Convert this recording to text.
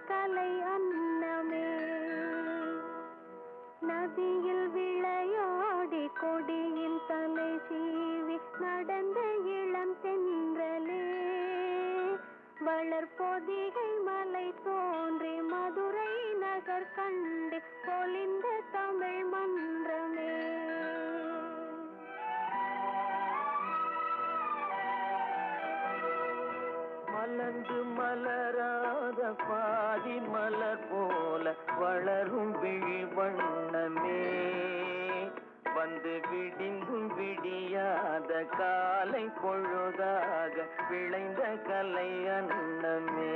கலை அன்னமே. நதியில் விளையாடி கொடியில் தலை சீவி நடந்த இளம் தென்றலே, வளர்பொதிகை மலை தோன்றி மதுரை நகர் கண்டு பொலிந்த தமிழ் மன்றமே. மலர்ந்து மலராத பாதி மலர் போல வளரும் விழி வண்ணமே, வந்து விடிந்தும் விடியாத காலை பொழுதாக விளைந்த கலை அன்னமே.